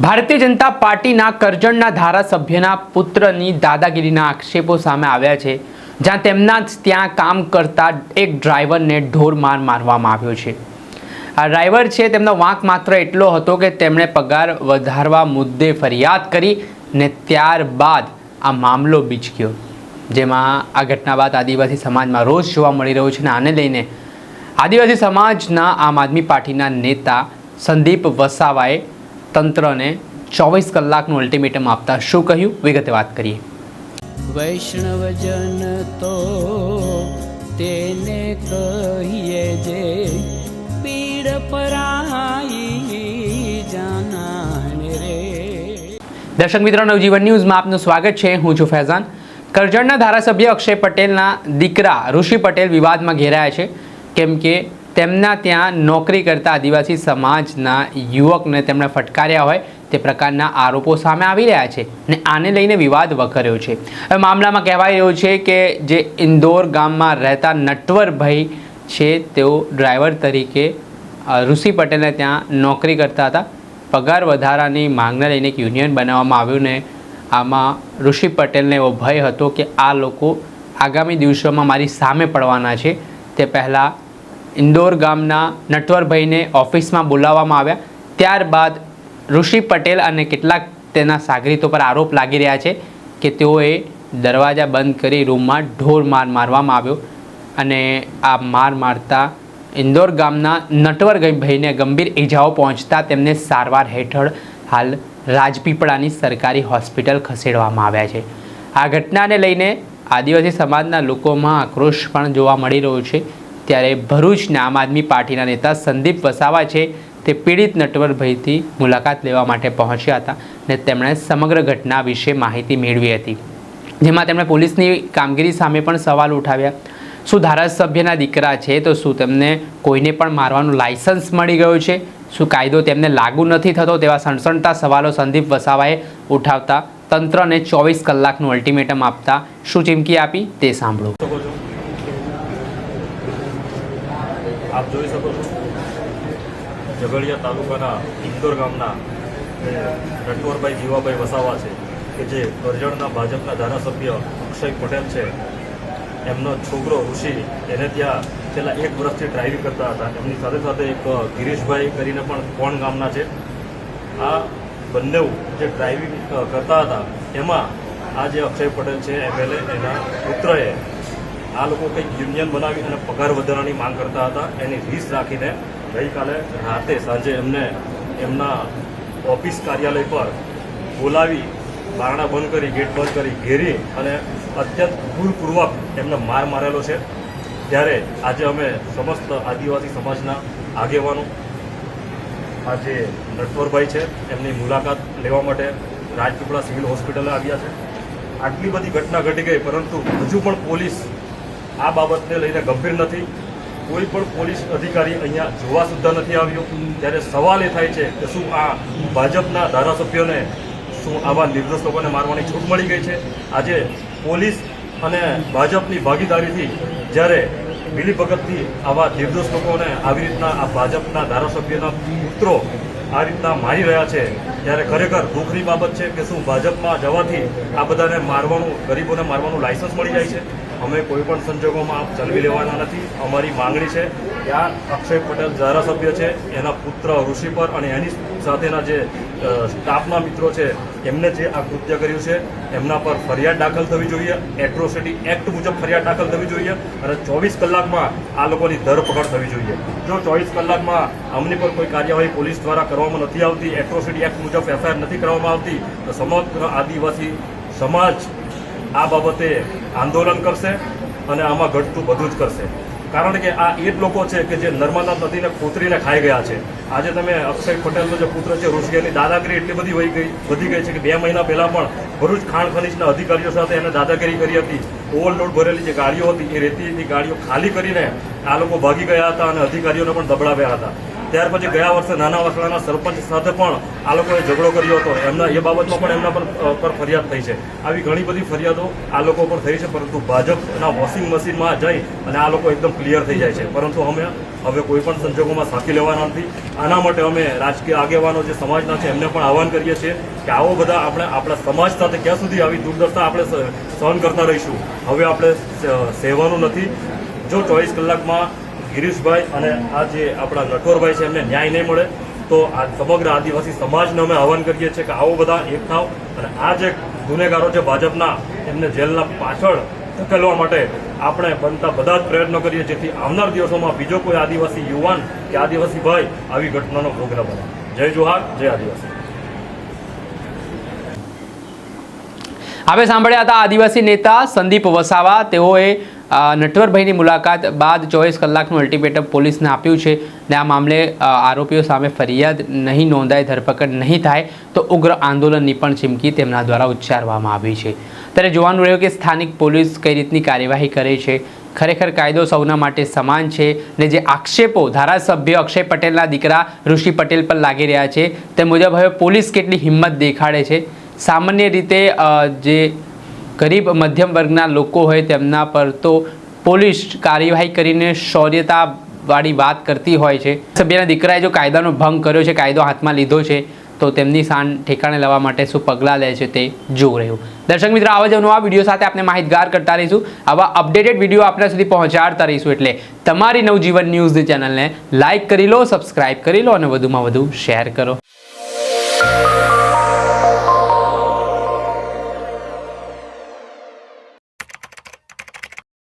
ભારતીય જનતા પાર્ટીના કરજણના ધારાસભ્યના પુત્રની દાદાગીરીના આક્ષેપો સામે આવ્યા છે, જ્યાં તેમના જ ત્યાં કામ કરતા એક ડ્રાઈવરને ઢોરમાર મારવામાં આવ્યો છે। આ ડ્રાઈવર છે, તેમનો વાંક માત્ર એટલો હતો કે તેમણે પગાર વધારવા મુદ્દે ફરિયાદ કરી ને ત્યારબાદ આ મામલો બીચક્યો, જેમાં આ ઘટના બાદ આદિવાસી સમાજમાં રોષ જોવા મળી રહ્યો છે। અને આને લઈને આદિવાસી સમાજના આમ આદમી પાર્ટીના નેતા સંદીપ વસાવાએ તંત્રને 24 કલાકનું અલ્ટિમેટમ આપતા શું કહ્યું, વિગતે વાત કરીએ। વૈષ્ણવજન તો તેને કહીએ જે પીડ પરાઈ જાનાને રે। દર્શક મિત્રો, નવજીવન ન્યૂઝમાં આપનું સ્વાગત છે। હું છું ફૈઝાન। કરજણના ધારાસભ્ય અક્ષય પટેલના દીકરા ઋષિ પટેલ વિવાદમાં ઘેરાયા છે, કેમ કે તેમના ત્યાં નોકરી કરતા આદિવાસી સમાજના યુવકને તેમણે ફટકાર્યા હોય તે પ્રકારના આરોપો સામે આવી રહ્યા છે ને આને લઈને વિવાદ વકર્યો છે। હવે મામલામાં કહેવાય રહ્યું છે કે જે ઇન્દોર ગામમાં રહેતા નટવરભાઈ છે, તેઓ ડ્રાઈવર તરીકે ઋષિ પટેલને ત્યાં નોકરી કરતા હતા। પગાર વધારાની માંગને લઈને એક યુનિયન બનાવવામાં આવ્યું ને આમાં ઋષિ પટેલને એવો ભય હતો કે આ લોકો આગામી દિવસોમાં મારી સામે પડવાના છે। તે પહેલાં ઇન્દોર ગામના નટવરભાઈને ઓફિસમાં બોલાવવામાં આવ્યા, ત્યારબાદ ઋષિ પટેલ અને કેટલાક તેના સાગરીતો પર આરોપ લાગી રહ્યા છે કે તેઓએ દરવાજા બંધ કરી રૂમમાં ઢોરમાર મારવામાં આવ્યો અને આ મારતા ઇન્દોર ગામના નટવરભાઈને ગંભીર ઇજાઓ પહોંચતા તેમને સારવાર હેઠળ હાલ રાજપીપળાની સરકારી હોસ્પિટલ ખસેડવામાં આવ્યા છે। આ ઘટનાને લઈને આદિવાસી સમાજના લોકોમાં આક્રોશ પણ જોવા મળી રહ્યો છે। ત્યારે ભરૂચના આમ આદમી પાર્ટીના નેતા સંદીપ વસાવા છે, તે પીડિત નટવરભાઈથી મુલાકાત લેવા માટે પહોંચ્યા હતા અને તેમણે સમગ્ર ઘટના વિશે માહિતી મેળવી હતી, જેમાં તેમણે પોલીસની કામગીરી સામે પણ સવાલ ઉઠાવ્યા। શું ધારાસભ્યના દીકરા છે તો શું તેમને કોઈને પણ મારવાનું લાયસન્સ મળી ગયું છે? શું કાયદો તેમને લાગુ નથી થતો? તેવા સણસણતા સવાલો સંદીપ વસાવાએ ઉઠાવતા તંત્રને 24 કલાકનું અલ્ટિમેટમ આપતા શું ચીમકી આપી તે સાંભળો। આપ જોઈ શકો છો, ઝઘડિયા તાલુકાના ઇન્દોર ગામના નટવરભાઈ જીવાભાઈ વસાવા છે કે જે કરજણના ભાજપના ધારાસભ્ય અક્ષય પટેલ છે, એમનો છોકરો ઋષિ એને ત્યાં છેલ્લા 1 વર્ષથી ડ્રાઇવિંગ કરતા હતા। એમની સાથે સાથે એક ગિરીશભાઈ કરીને પણ કોણ ગામના છે। આ બંને જે ડ્રાઇવિંગ કરતા હતા એમાં આ જે અક્ષય પટેલ છે MLA, એના પુત્રએ આ લોકો કંઈક યુનિયન બનાવી અને પગાર વધારવાની માંગ કરતા હતા। એની રીસ રાખીને ગઈકાલે રાતે સાંજે એમને એમના ઓફિસ કાર્યાલય પર બોલાવી બારણા બંધ કરી, ગેટ બંધ કરી, ઘેરી અને અત્યંત ક્રૂરપૂર્વક એમને મારેલો છે। ત્યારે આજે અમે સમસ્ત આદિવાસી સમાજના આગેવાનો આ જે નટવરભાઈ છે એમની મુલાકાત લેવા માટે રાજપીપળા સિવિલ હોસ્પિટલે આવ્યા છે। આટલી બધી ઘટના ઘટી ગઈ, પરંતુ હજુ પણ પોલીસ આ બાબતને લઈને ગંભીર નથી। કોઈ પણ પોલીસ અધિકારી અહીંયા જોવા સુદ્ધા નથી આવ્યો। ત્યારે સવાલ એ થાય છે કે શું આ ભાજપના ધારાસભ્યોને શું આવા નિર્દોષ લોકોને મારવાની છૂટ મળી ગઈ છે? આજે પોલીસ અને ભાજપની ભાગીદારીથી જ્યારે મિલીભગતથી આવા નિર્દોષ લોકોને આવી રીતના આ ભાજપના ધારાસભ્યના પુત્રો આ રીતના મારી રહ્યા છે, ત્યારે ખરેખર દુઃખની બાબત છે કે શું ભાજપમાં જવાથી આ બધાને મારવાનું, ગરીબોને મારવાનું લાયસન્સ મળી જાય છે? અમે કોઈ પણ સંજોગોમાં આપ ચલવી લેવાના નથી। અમારી માંગણી છે કે આ અક્ષય પટેલ ધારાસભ્ય છે, એના પુત્ર ઋષિ પર અને એની સાથેના જે સ્ટાફના મિત્રો છે એમને જે આ કૃત્ય કર્યું છે એમના પર ફરિયાદ દાખલ થવી જોઈએ। એટ્રોસિટી એક્ટ મુજબ ફરિયાદ દાખલ થવી જોઈએ અને 24 કલાકમાં આ લોકોની ધરપકડ થવી જોઈએ। જો 24 કલાકમાં અમની પર કોઈ કાર્યવાહી પોલીસ દ્વારા કરવામાં નથી આવતી, એટ્રોસિટી એક્ટ મુજબ FIR નથી કરવામાં આવતી, તો સમગ્ર આદિવાસી સમાજ આ બાબતે આંદોલન કરશે અને આમાં ઘટતું બધું જ કરશે। કારણ કે આ એ જ લોકો છે કે જે નર્મદા નદીને ખોતરીને ખાઈ ગયા છે। આજે તમે અક્ષય પટેલનો જે પુત્ર છે ઋષિ, એની દાદાગીરી એટલી બધી વધી ગઈ છે કે 2 મહિના પહેલાં પણ ભરૂચ ખાણ ખનીજના અધિકારીઓ સાથે એને દાદાગીરી કરી હતી। ઓવરલોડ ભરેલી જે ગાડીઓ હતી એ રેતીની ગાડીઓ ખાલી કરીને આ લોકો ભાગી ગયા હતા અને અધિકારીઓને પણ દબડાવ્યા હતા। ત્યાર પછી ગયા વર્ષે નાના વાસણાના સરપંચ સાથે પણ આ લોકોએ ઝઘડો કર્યો હતો, એમના એ બાબતમાં પણ એમના પર ફરિયાદ થઈ છે. આવી ઘણી બધી ફરિયાદો આ લોકો પર થઈ છે, પરંતુ ભાજપના વોશિંગ મશીનમાં જઈ અને આ લોકો એકદમ ક્લિયર થઈ જાય છે. પરંતુ અમે હવે કોઈ પણ સંજોગોમાં સાથી લેવાના નથી. આના માટે અમે રાજકીય આગેવાનો જે સમાજના છે એમને પણ આહવાન કરીએ છીએ કે આવો બધા આપણે આપણા સમાજ સાથે ક્યાં સુધી આવી દુર્દશા આપણે સહન કરતા રહીશું. હવે આપણે સહેવાનું નથી. જો 24 કલાકમાં ગિરીશભાઈ અને આ જે આપણા નટવરભાઈ છે એમને ન્યાય નહીં મળે તો આ સમગ્ર આદિવાસી સમાજને અમે આહવાન કરીએ છીએ કે આવો બધા એક થાવ અને આ જે ગુનેગારો છે ભાજપના એમને જેલના પાછળ ધકેલવા માટે આપણે બનતા બધા જ પ્રયત્નો કરીએ, જેથી આવનાર દિવસોમાં બીજો કોઈ આદિવાસી યુવાન કે આદિવાસી ભાઈ આવી ઘટનાનો ભોગ ન બને. જય જોહાર, જય આદિવાસી. આપણે સાંભળ્યા હતા આદિવાસી નેતા સંદીપ વસાવા. તેઓએ નટવરભાઈની મુલાકાત બાદ 24 કલાકનું અલ્ટિમેટમ પોલીસને આપ્યું છે અને આ મામલે આરોપીઓ સામે ફરિયાદ નહીં નોંધાય, ધરપકડ નહીં થાય તો ઉગ્ર આંદોલનની પણ ચીમકી તેમના દ્વારા ઉચ્ચારવામાં આવી છે. ત્યારે જોવાનું રહ્યું કે સ્થાનિક પોલીસ કઈ રીતની કાર્યવાહી કરે છે. ખરેખર કાયદો સૌના માટે સમાન છે ને જે આક્ષેપો ધારાસભ્ય અક્ષય પટેલના દીકરા ઋષિ પટેલ પર લાગી રહ્યા છે તે મુજબ હવે પોલીસ કેટલી હિંમત દેખાડે છે. સામાન્ય રીતે જે ગરીબ મધ્યમ વર્ગના લોકો હોય તેમના પર તો પોલીસ કાર્યવાહી કરીને શૌર્યતાવાળી વાત કરતી હોય છે. સભ્યના દીકરાએ જો કાયદાનો ભંગ કર્યો છે, કાયદો હાથમાં લીધો છે, તો તેમની શાન ઠેકાણે લાવવા માટે શું પગલાં લે છે તે જોવું રહ્યું. દર્શક મિત્રો, આવા જ નવા વિડીયો સાથે આપણે માહિતગાર કરતા રહીશું. આવા અપડેટેડ વિડીયો આપણા સુધી પહોંચાડતા રહીશું. એટલે તમારી નવજીવન ન્યૂઝની ચેનલને લાઇક કરી લો, સબસ્ક્રાઇબ કરી લો અને વધુમાં વધુ શેર કરો.